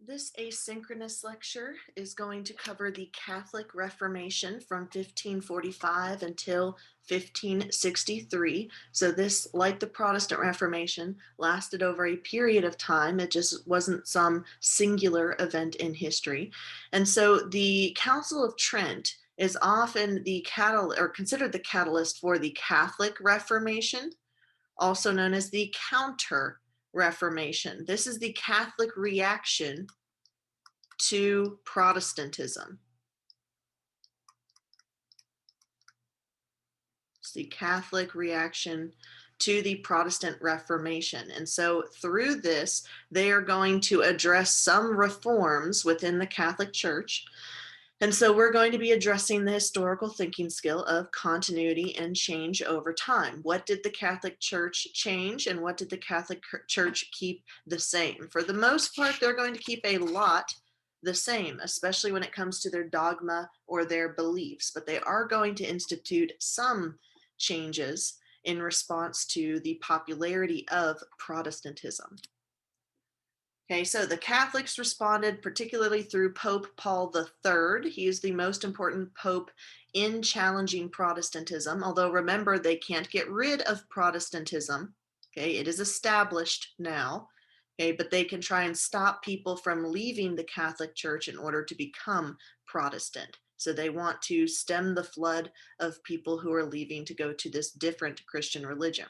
This asynchronous lecture is going to cover the Catholic Reformation from 1545 until 1563. So this, like the Protestant Reformation, lasted over a period of time. It just wasn't some singular event in history. And so the Council of Trent is often the catalyst, or considered the catalyst for the Catholic Reformation, also known as the Counter Reformation. This is the Catholic reaction to Protestantism. It's the Catholic reaction to the Protestant Reformation. And so through this, they are going to address some reforms within the Catholic Church. And so we're going to be addressing the historical thinking skill of continuity and change over time. What did the Catholic Church change and what did the Catholic Church keep the same? For the most part, they're going to keep a lot the same, especially when it comes to their dogma or their beliefs, but they are going to institute some changes in response to the popularity of Protestantism. Okay, so the Catholics responded particularly through Pope Paul III. He is the most important pope in challenging Protestantism, although remember, they can't get rid of Protestantism. Okay, it is established now. Okay, but they can try and stop people from leaving the Catholic Church in order to become Protestant. So they want to stem the flood of people who are leaving to go to this different Christian religion.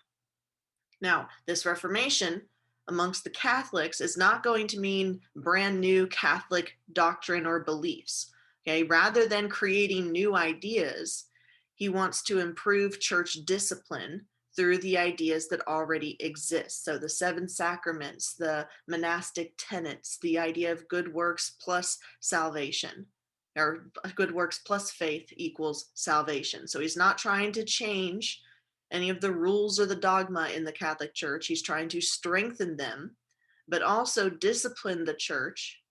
Now, this Reformation amongst the Catholics is not going to mean brand new Catholic doctrine or beliefs. Okay, rather than creating new ideas, he wants to improve church discipline through the ideas that already exist. So the seven sacraments, the monastic tenets, the idea of good works plus salvation, or good works plus faith equals salvation. So he's not trying to change any of the rules or the dogma in the Catholic Church. He's trying to strengthen them, but also discipline the church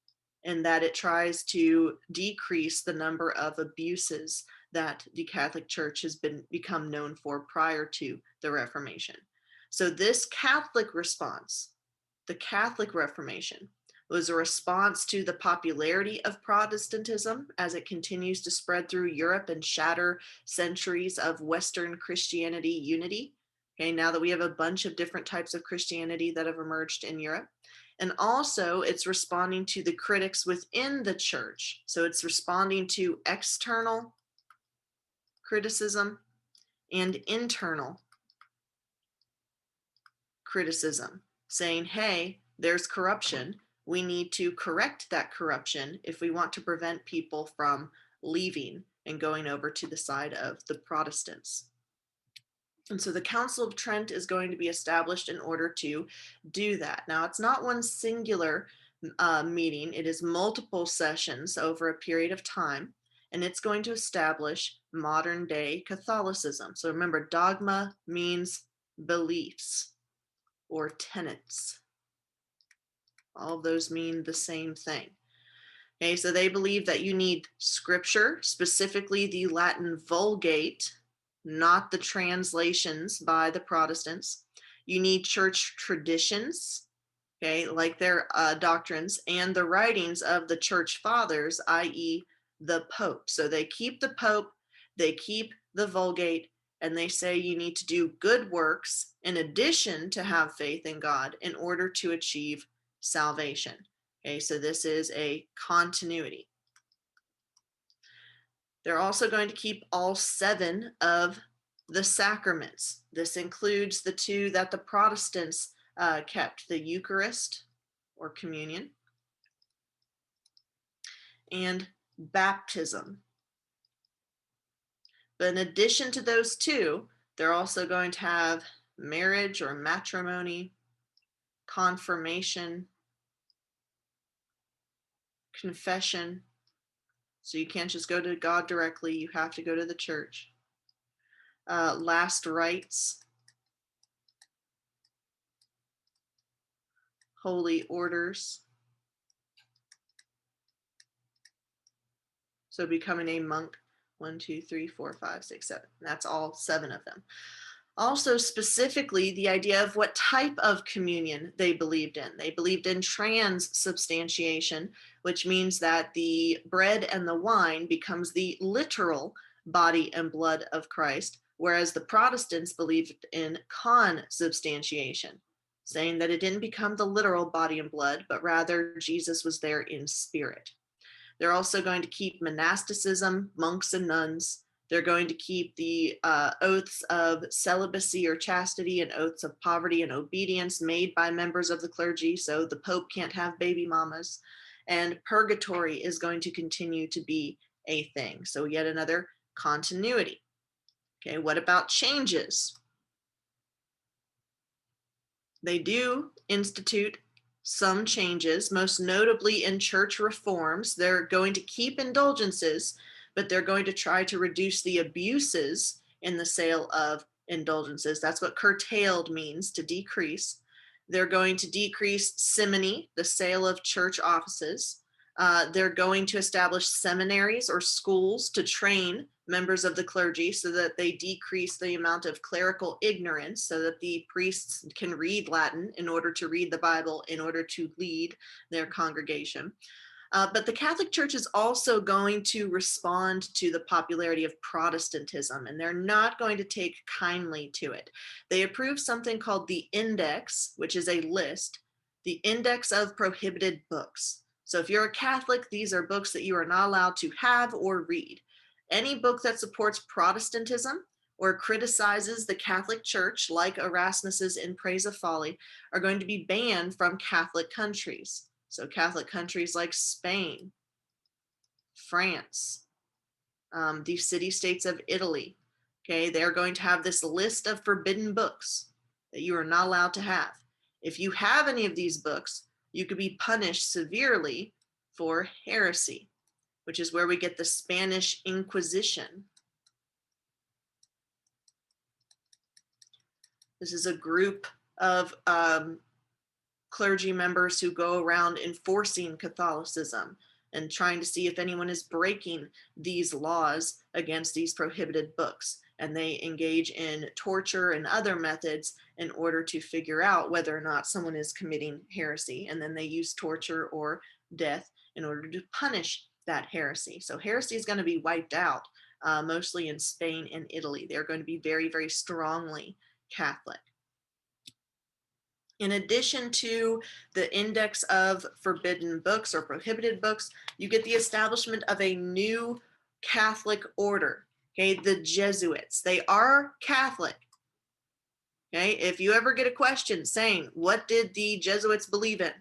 in that it tries to decrease the number of abuses that the Catholic Church has become known for prior to the Reformation. So this Catholic response, the Catholic Reformation, was a response to the popularity of Protestantism as it continues to spread through Europe and shatter centuries of Western Christianity unity. Okay, now that we have a bunch of different types of Christianity that have emerged in Europe. And also, it's responding to the critics within the church. So it's responding to external criticism and internal criticism, saying, hey, there's corruption. We need to correct that corruption if we want to prevent people from leaving and going over to the side of the Protestants. And so the Council of Trent is going to be established in order to do that. Now, it's not one singular meeting, it is multiple sessions over a period of time, and it's going to establish modern day Catholicism. So remember, dogma means beliefs or tenets. All of those mean the same thing. Okay, so they believe that you need scripture, specifically the Latin Vulgate, not the translations by the Protestants. You need church traditions, okay, like their doctrines, and the writings of the church fathers, i.e., the Pope. So they keep the Pope, they keep the Vulgate, and they say you need to do good works in addition to have faith in God in order to achieve salvation. Okay, so this is a continuity. They're also going to keep all 7 of the sacraments. This includes the 2 that the Protestants kept, the Eucharist or communion and baptism. But in addition to those 2, they're also going to have marriage or matrimony, confirmation, confession. So you can't just go to God directly, you have to go to the church. Last rites, holy orders. So becoming a monk, 1, 2, 3, 4, 5, 6, 7. That's all 7 of them. Also, specifically, the idea of what type of communion they believed in. They believed in transubstantiation, which means that the bread and the wine becomes the literal body and blood of Christ, whereas the Protestants believed in consubstantiation, saying that it didn't become the literal body and blood, but rather Jesus was there in spirit. They're also going to keep monasticism, monks and nuns. They're going to keep the oaths of celibacy or chastity and oaths of poverty and obedience made by members of the clergy. So the Pope can't have baby mamas. And purgatory is going to continue to be a thing. So yet another continuity. Okay, what about changes? They do institute some changes, most notably in church reforms. They're going to keep indulgences, but they're going to try to reduce the abuses in the sale of indulgences. That's what curtailed means, to decrease. They're going to decrease simony, the sale of church offices. They're going to establish seminaries or schools to train members of the clergy so that they decrease the amount of clerical ignorance, so that the priests can read Latin in order to read the Bible, in order to lead their congregation. But the Catholic Church is also going to respond to the popularity of Protestantism, and they're not going to take kindly to it. They approve something called the Index, which is a list, the Index of Prohibited Books. So if you're a Catholic, these are books that you are not allowed to have or read. Any book that supports Protestantism or criticizes the Catholic Church, like Erasmus's In Praise of Folly, are going to be banned from Catholic countries. So Catholic countries like Spain, France, the city-states of Italy, okay, they're going to have this list of forbidden books that you are not allowed to have. If you have any of these books, you could be punished severely for heresy, which is where we get the Spanish Inquisition. This is a group of clergy members who go around enforcing Catholicism and trying to see if anyone is breaking these laws against these prohibited books. And they engage in torture and other methods in order to figure out whether or not someone is committing heresy. And then they use torture or death in order to punish that heresy. So heresy is going to be wiped out, mostly in Spain and Italy. They're going to be very, very strongly Catholic. In addition to the Index of Forbidden Books or Prohibited Books, you get the establishment of a new Catholic order, okay, the Jesuits. They are Catholic, okay? If you ever get a question saying, what did the Jesuits believe in?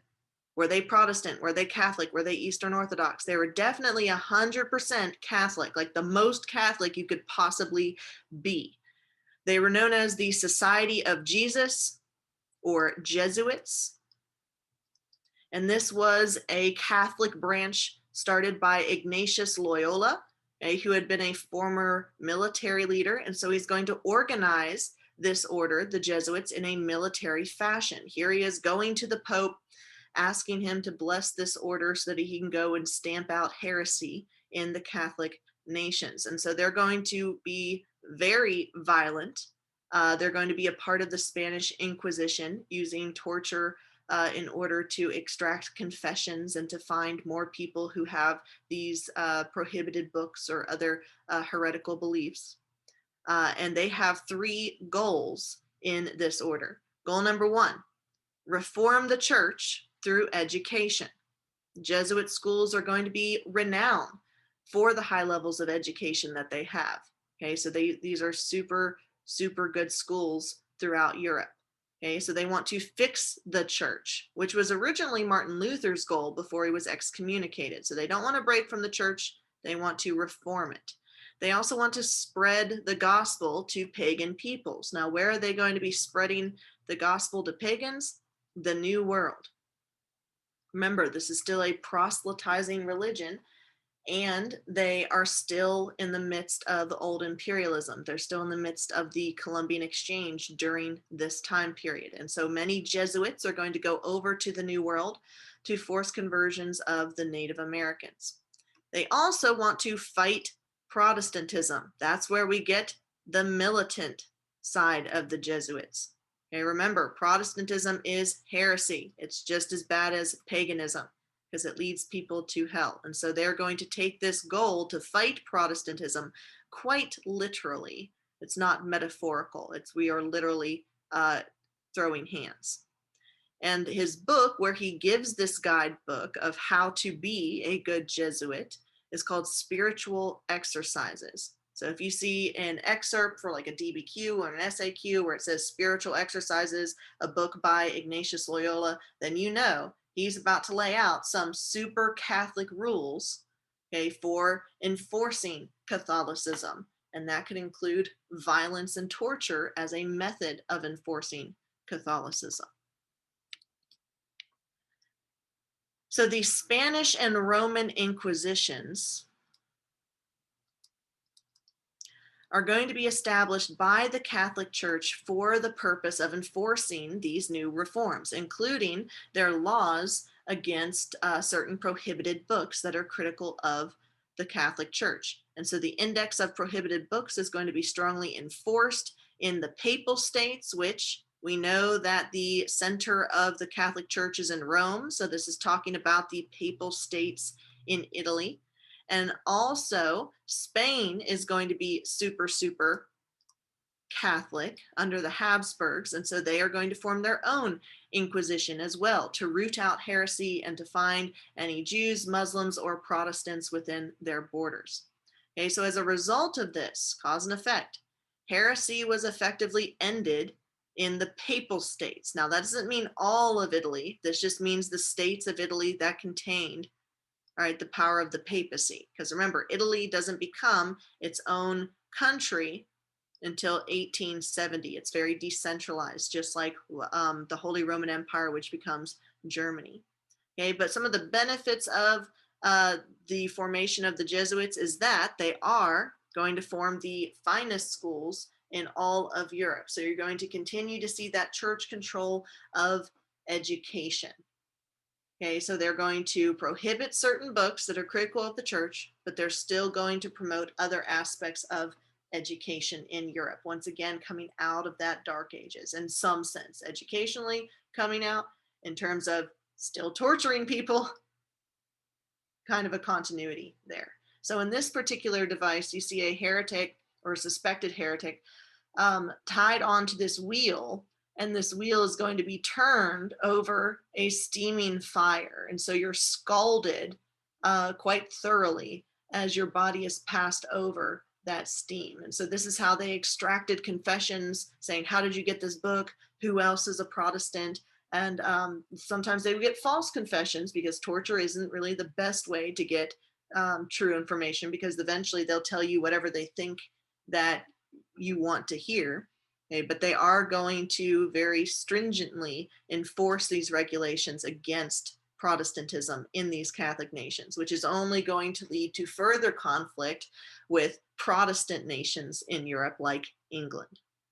Were they Protestant? Were they Catholic? Were they Eastern Orthodox? They were definitely 100% Catholic, like the most Catholic you could possibly be. They were known as the Society of Jesus, or Jesuits. And this was a Catholic branch started by Ignatius Loyola, who had been a former military leader. And so he's going to organize this order, the Jesuits, in a military fashion. Here he is going to the Pope, asking him to bless this order so that he can go and stamp out heresy in the Catholic nations. And so they're going to be very violent. They're going to be a part of the Spanish Inquisition, using torture in order to extract confessions and to find more people who have these prohibited books or other heretical beliefs. And they have three goals in this order. Goal number one, reform the church through education. Jesuit schools are going to be renowned for the high levels of education that they have. Okay, so these are super good schools throughout Europe. Okay, so they want to fix the church, which was originally Martin Luther's goal before he was excommunicated. So they don't want to break from the church, they want to reform it. They also want to spread the gospel to pagan peoples. Now, where are they going to be spreading the gospel to pagans? The New World. Remember, this is still a proselytizing religion, and they are still in the midst of old imperialism. They're still in the midst of the Columbian Exchange during this time period. And so many Jesuits are going to go over to the New World to force conversions of the Native Americans. They also want to fight Protestantism. That's where we get the militant side of the Jesuits. Okay, remember, Protestantism is heresy. It's just as bad as paganism because it leads people to hell. And so they're going to take this goal to fight Protestantism quite literally. It's not metaphorical. We are literally throwing hands. And his book, where he gives this guidebook of how to be a good Jesuit, is called Spiritual Exercises. So if you see an excerpt for like a DBQ or an SAQ where it says Spiritual Exercises, a book by Ignatius Loyola, then you know he's about to lay out some super Catholic rules, okay, for enforcing Catholicism. And that could include violence and torture as a method of enforcing Catholicism. So the Spanish and Roman Inquisitions are going to be established by the Catholic Church for the purpose of enforcing these new reforms, including their laws against certain prohibited books that are critical of the Catholic Church. And so the index of prohibited books is going to be strongly enforced in the Papal States, which we know that the center of the Catholic Church is in Rome. So this is talking about the Papal States in Italy. And also, Spain is going to be super, super Catholic under the Habsburgs. And so they are going to form their own Inquisition as well to root out heresy and to find any Jews, Muslims, or Protestants within their borders. Okay, so as a result of this, cause and effect, heresy was effectively ended in the Papal States. Now, that doesn't mean all of Italy. This just means the states of Italy that contained, all right, the power of the papacy. Because remember, Italy doesn't become its own country until 1870. It's very decentralized, just like the Holy Roman Empire, which becomes Germany. Okay, but some of the benefits of the formation of the Jesuits is that they are going to form the finest schools in all of Europe. So you're going to continue to see that church control of education. Okay, so they're going to prohibit certain books that are critical of the church, but they're still going to promote other aspects of education in Europe. Once again, coming out of that Dark Ages in some sense, educationally coming out in terms of still torturing people, kind of a continuity there. So in this particular device, you see a heretic or a suspected heretic tied onto this wheel, and this wheel is going to be turned over a steaming fire. And so you're scalded quite thoroughly as your body is passed over that steam. And so this is how they extracted confessions saying, how did you get this book? Who else is a Protestant? And sometimes they would get false confessions because torture isn't really the best way to get true information, because eventually they'll tell you whatever they think that you want to hear. Okay, but they are going to very stringently enforce these regulations against Protestantism in these Catholic nations, which is only going to lead to further conflict with Protestant nations in Europe like England.